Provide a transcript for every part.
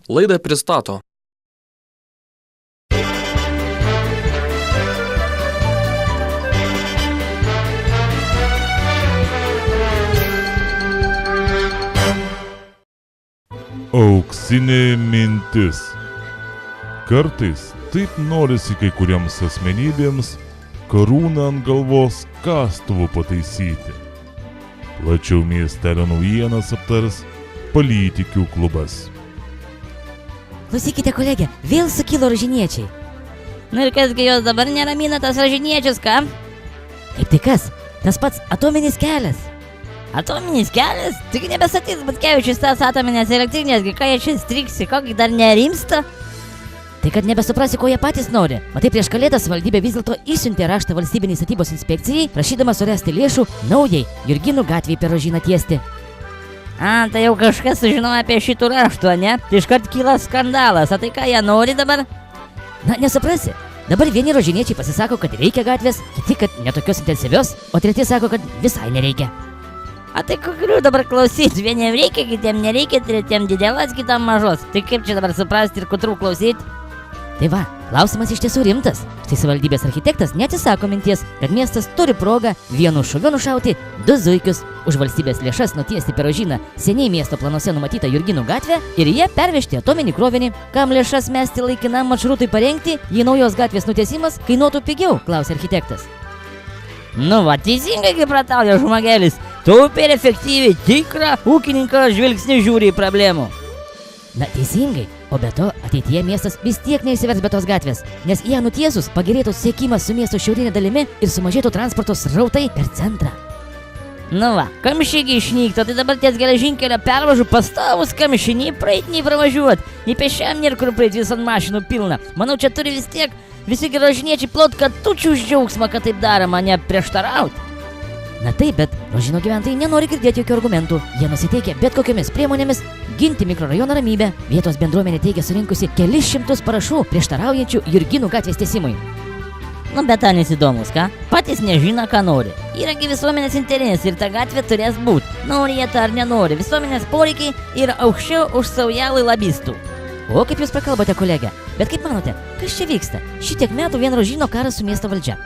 Laidą pristato Auksinė mintis. Kartais taip norisi kai kuriems asmenybėms karūną ant galvos kastuvu pataisyti. Plačiau miestelio naujienas aptars Politikių klubas. Klausykite, kolegė, vėl sukilo rožiniečiai. Nu ir kasgi jos dabar neramina tas rožiniečius, ką? Kaip tai kas? Tas pats atominis kelias. Atominis kelias? Tik nebesatys Butkevičius tas atominės elektrinės, ką jie čia striksi, kokį dar nerimsta? Tai kad nebesuprasi, ko jie patys nori. Matai, prieš Kalėdas valdybė vis dėlto išsiuntė raštą valstybiniai statybos inspekcijai, prašydama surasti lėšų naujai Jurginų gatvėje per rožyną tiesti. Tai jau kažkas sužinojo apie šitų raštų, ne? Tai iškart kyla skandalas, tai ką jie nori dabar? Na, nesuprasi. Dabar vieni rožiniečiai pasisako, kad reikia gatvės, kiti, kad netokios intensyvios, o treti sako, kad visai nereikia. Tai kokių dabar klausyti? Vieniem reikia, kitiem nereikia, tretiem didelas, kitam mažos. Tai kaip čia dabar suprasti ir kutrų klausyti? Tai va, klausimas iš tiesų rimtas. Štai savivaldybės architektas neatsisako minties, kad miestas turi progą vienu šūviu nušauti 2 zuikius, už valstybės lėšas nutiesti per rožyną seniai miesto planuose numatytą Jurginų gatvę ir jie pervežti atominį krovinį. Kam lėšas mesti laikinam maršrutui parengti, jei naujos gatvės nutiesimas kainuotų pigiau, klausė architektas. Nu va, teisingai kaip pratauja žmogelis. Taupiai ir efektyviai tikrą ūkininko žvilgsnį žiūri į problemų. Na, teisingai. O be to, ateityje miestas vis tiek neįsivers be tos gatvės, nes ją nutiesus pagerėtų siekimas su miesto šiaurinė dalimi ir sumažėtų transporto srautai per centrą. Nu va, kamščiai išnykto, tai dabar ties geležinkelio pervažų pastovus kamščiai, nei praeit, nei pravažiuot, nei pešiam nėr kur praeit, vis ant mašinų pilna. Manau, čia turi vis tiek visi rožiniečiai plot katučių už džiaugsmą, kad taip daroma, ne prieštaraut. Na taip, bet Rožyno gyventojai nenori girdėti jokių argumentų. Jie nusiteikia bet kokiamis priemonėmis ginti mikrorajono ramybę. Vietos bendruomenė teigia surinkusi kelis šimtus parašų prieštaraujančių Jurginų gatvės tiesimui. Nu, bet Anis įdomus, ką? Patys nežino, ką nori. Yragi visuomenės interesai ir ta gatvė turės būti. Nori jie tą ar nenori. Visuomenės poreikiai yra aukščiau už saujelį lobistų. O kaip jūs prakalbote, kolegė? Bet kaip manote, kas čia vyksta? Šitiek metų vien Rožyno karas su miesto valdžia.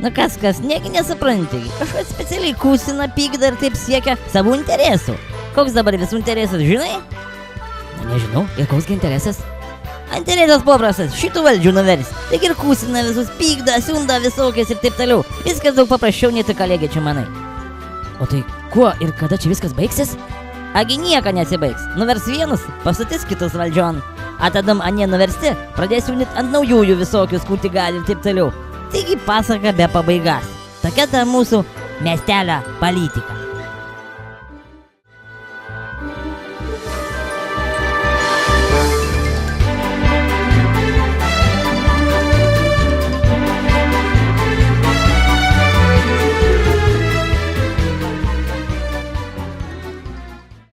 Nu kas, negi nesupranti. Kažkas specialiai kūsina, pykda ir taip siekia savų interesų. Koks dabar visų interesas, žinai? Na, nežinau. Ir koksgi interesas? Interesas paprastas, šitų valdžių nuversi. Tik ir kūsina visus, pykda, siunda visokias ir taip toliau. Viskas daug paprasčiau, nei tu, kolegė, čia manai. O tai kuo ir kada čia viskas baigsis? Agi nieko nesibaigs. Nuvers vienus, pastatys kitus valdžion. Atadam anie nuversti, pradės siūnyt ant naujųjų visokius, kur tik gali ir taip toliau. Taigi pasaka be pabaigas. Tokia ta mūsų miestelio politika.